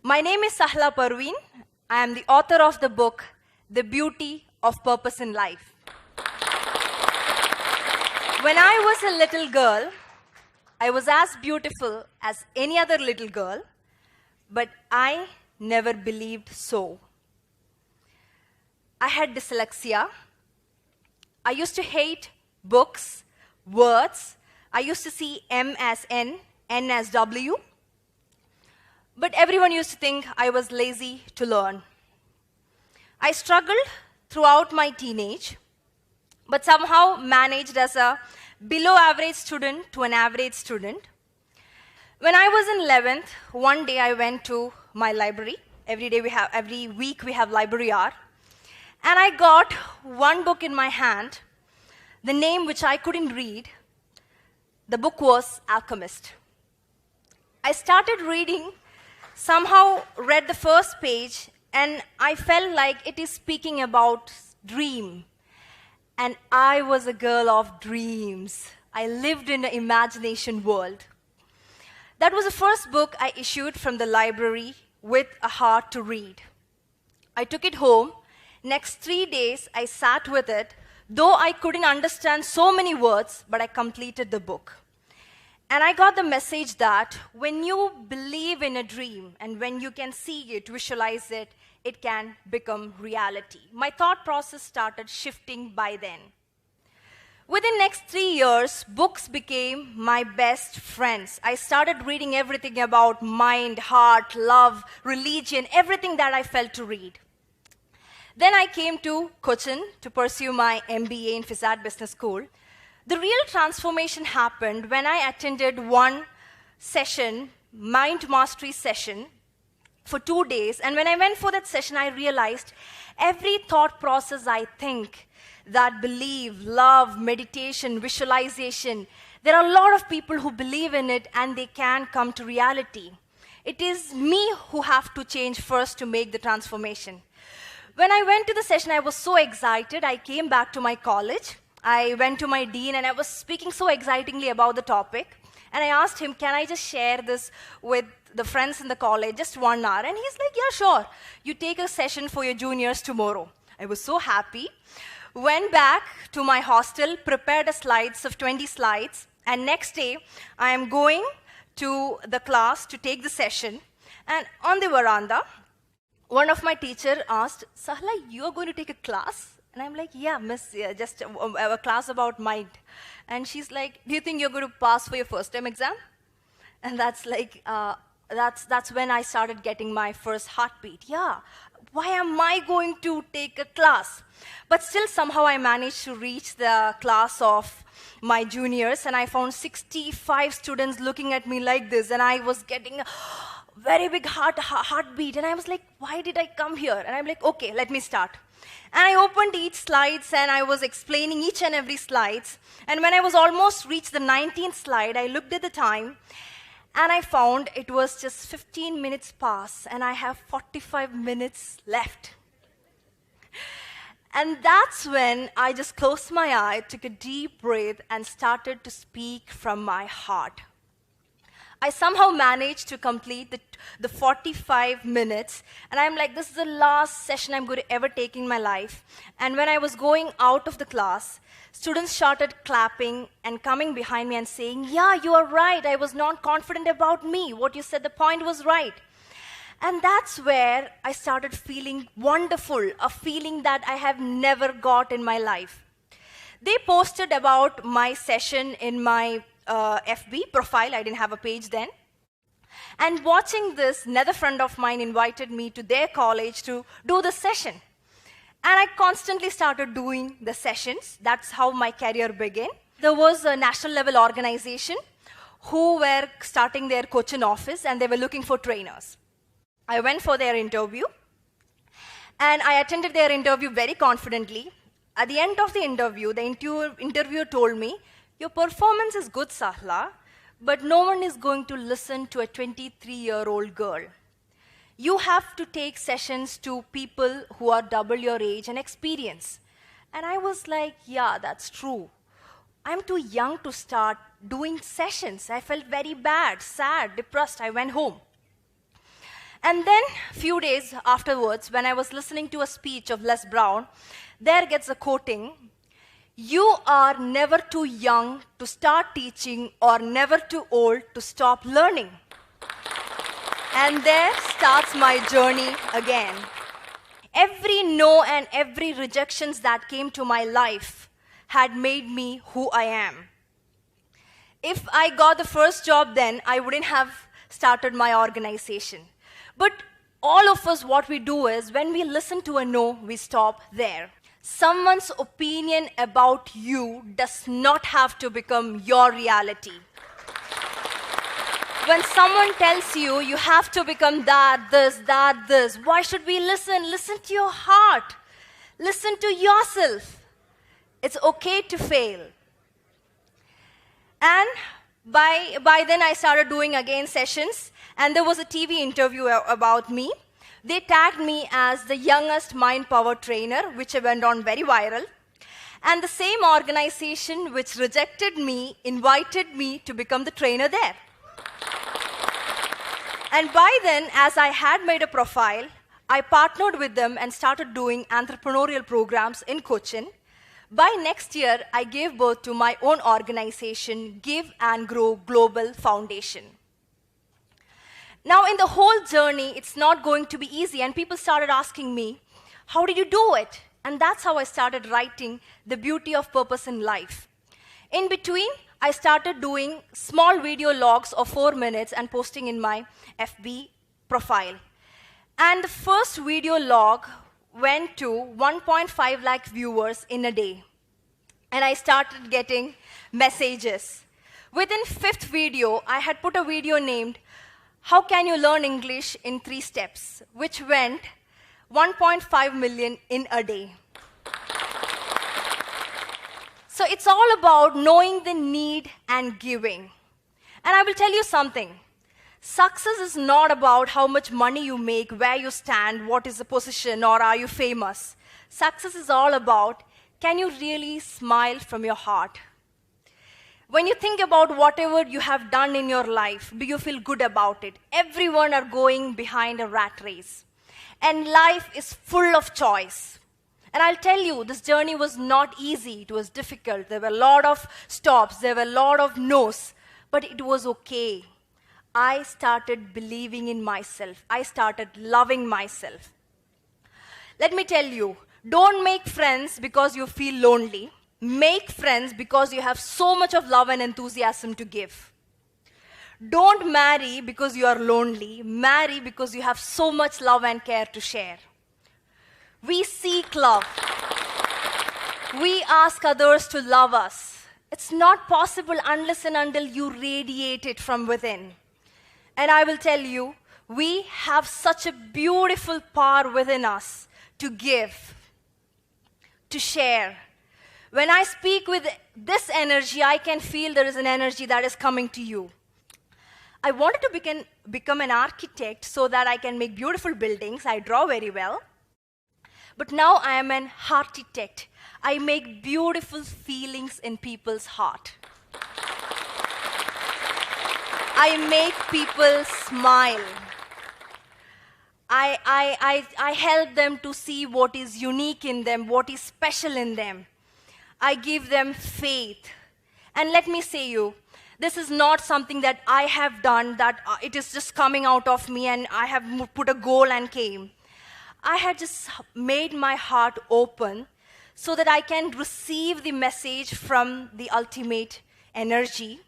My name is Sahla Parveen. I am the author of the book, The Beauty of Purpose in Life. When I was a little girl, I was as beautiful as any other little girl, but I never believed so. I had dyslexia. I used to hate books, words. I used to see M as N, N as W. But everyone used to think I was lazy to learn. I struggled throughout my teenage, but somehow managed as a below average student to an average student. When I was in 11th, one day I went to my library. Every week we have library hour. And I got one book in my hand, the name which I couldn't read. The book was Alchemist. I started reading, somehow read the first page, and I felt like it is speaking about dream. And I was a girl of dreams. I lived in an imagination world. That was the first book I issued from the library with a heart to read. I took it home. Next 3 days, I sat with it, though I couldn't understand so many words, but I completed the book. And I got the message that when you believe in a dream and when you can see it, visualize it, it can become reality. My thought process started shifting by then. Within the next 3 years, books became my best friends. I started reading everything about mind, heart, love, religion, everything that I felt to read. Then I came to Cochin to pursue my MBA in FISAT Business School. The real transformation happened when I attended one session, Mind Mastery session, for 2 days. And when I went for that session, I realized every thought process I think, that believe, love, meditation, visualization, there are a lot of people who believe in it and they can come to reality. It is me who have to change first to make the transformation. When I went to the session, I was so excited. I came back to my college. I went to my dean and I was speaking so excitingly about the topic. And I asked him, can I just share this with the friends in the college, just 1 hour? And he's like, yeah, sure. You take a session for your juniors tomorrow. I was so happy. Went back to my hostel, prepared a slides of 20 slides. And next day, I am going to the class to take the session. And on the veranda, one of my teacher asked, Sahla, you are going to take a class? And I'm like, yeah, miss, yeah, just a class about mind. And she's like, do you think you're going to pass for your first time exam? And that's like, that's when I started getting my first heartbeat. Yeah, why am I going to take a class? But still somehow I managed to reach the class of my juniors, and I found 65 students looking at me like this, and I was getting a very big heartbeat, and I was like, why did I come here? And I'm like, okay, let me start. And I opened each slides and I was explaining each and every slides. And when I was almost reached the 19th slide, I looked at the time and I found it was just 15 minutes past and I have 45 minutes left. And that's when I just closed my eye, took a deep breath and started to speak from my heart. I somehow managed to complete the 45 minutes, and I'm like, this is the last session I'm going to ever take in my life. And when I was going out of the class, students started clapping and coming behind me and saying, yeah, you are right, I was not confident about me. What you said, the point was right. And that's where I started feeling wonderful, a feeling that I have never got in my life. They posted about my session in my FB profile. I didn't have a page then. And watching this, another friend of mine invited me to their college to do the session. And I constantly started doing the sessions. That's how my career began. There was a national level organization who were starting their Cochin office and they were looking for trainers. I went for their interview and I attended their interview very confidently. At the end of the interview, the interviewer told me, your performance is good, Sahla, but no one is going to listen to a 23-year-old girl. You have to take sessions to people who are double your age and experience. And I was like, yeah, that's true. I'm too young to start doing sessions. I felt very bad, sad, depressed. I went home. And then, few days afterwards, when I was listening to a speech of Les Brown, there gets a quoting, "You are never too young to start teaching or never too old to stop learning." And there starts my journey again. Every no and every rejections that came to my life had made me who I am. If I got the first job then, I wouldn't have started my organization. But all of us, what we do is, when we listen to a no, we stop there. Someone's opinion about you does not have to become your reality. When someone tells you, you have to become that, this, why should we listen? Listen to your heart. Listen to yourself. It's okay to fail. And by then I started doing again sessions, and there was a TV interview about me. They tagged me as the youngest mind power trainer, which went on very viral. And the same organization which rejected me invited me to become the trainer there. And by then, as I had made a profile, I partnered with them and started doing entrepreneurial programs in Cochin. By next year, I gave birth to my own organization, Give and Grow Global Foundation. Now, in the whole journey, it's not going to be easy, and people started asking me, how did you do it? And that's how I started writing The Beauty of Purpose in Life. In between, I started doing small video logs of 4 minutes and posting in my FB profile. And the first video log went to 1.5 lakh viewers in a day. And I started getting messages. Within 5th video, I had put a video named, "How Can You Learn English in 3 Steps?" which went 1.5 million in a day. So it's all about knowing the need and giving. And I will tell you something. Success is not about how much money you make, where you stand, what is the position, or are you famous. Success is all about, can you really smile from your heart? When you think about whatever you have done in your life, do you feel good about it? Everyone are going behind a rat race. And life is full of choice. And I'll tell you, this journey was not easy. It was difficult. There were a lot of stops. There were a lot of no's. But it was okay. I started believing in myself. I started loving myself. Let me tell you, don't make friends because you feel lonely. Make friends because you have so much of love and enthusiasm to give. Don't marry because you are lonely. Marry because you have so much love and care to share. We seek love. We ask others to love us. It's not possible unless and until you radiate it from within. And I will tell you, we have such a beautiful power within us to give, to share. When I speak with this energy, I can feel there is an energy that is coming to you. I wanted to become an architect so that I can make beautiful buildings. I draw very well. But now I am an heartitect. I make beautiful feelings in people's heart. I make people smile. I help them to see what is unique in them, what is special in them. I give them faith. And let me say you, this is not something that I have done, that it is just coming out of me and I have put a goal and came. I had just made my heart open so that I can receive the message from the ultimate energy.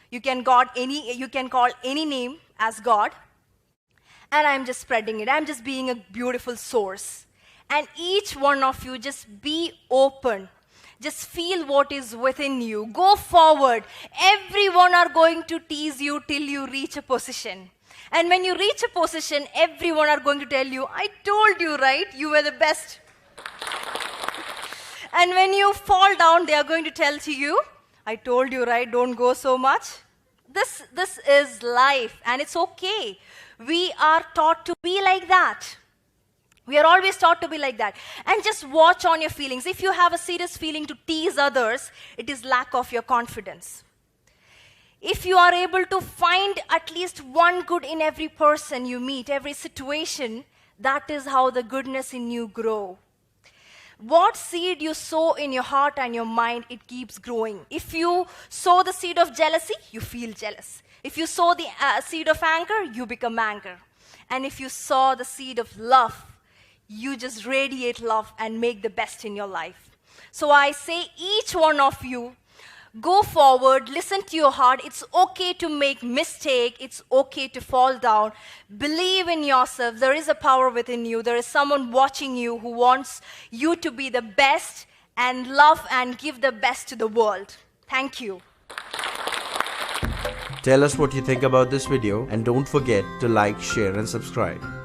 You can call any name as God. And I'm just spreading it. I'm just being a beautiful source. And each one of you, just be open. Just feel what is within you. Go forward. Everyone are going to tease you till you reach a position. And when you reach a position, everyone are going to tell you, I told you, right? You were the best. And when you fall down, they are going to tell to you, I told you, right? Don't go so much. This is life, and it's okay. We are taught to be like that. We are always taught to be like that. And just watch on your feelings. If you have a serious feeling to tease others, it is lack of your confidence. If you are able to find at least one good in every person you meet, every situation, that is how the goodness in you grow. What seed you sow in your heart and your mind, it keeps growing. If you sow the seed of jealousy, you feel jealous. If you sow the seed of anger, you become anger. And if you sow the seed of love, you just radiate love and make the best in your life. So I say, each one of you, go forward, listen to your heart. It's okay to make mistake. It's okay to fall down. Believe in yourself. There is a power within you. There is someone watching you who wants you to be the best and love and give the best to the world. Thank you. Tell us what you think about this video and don't forget to like, share and subscribe.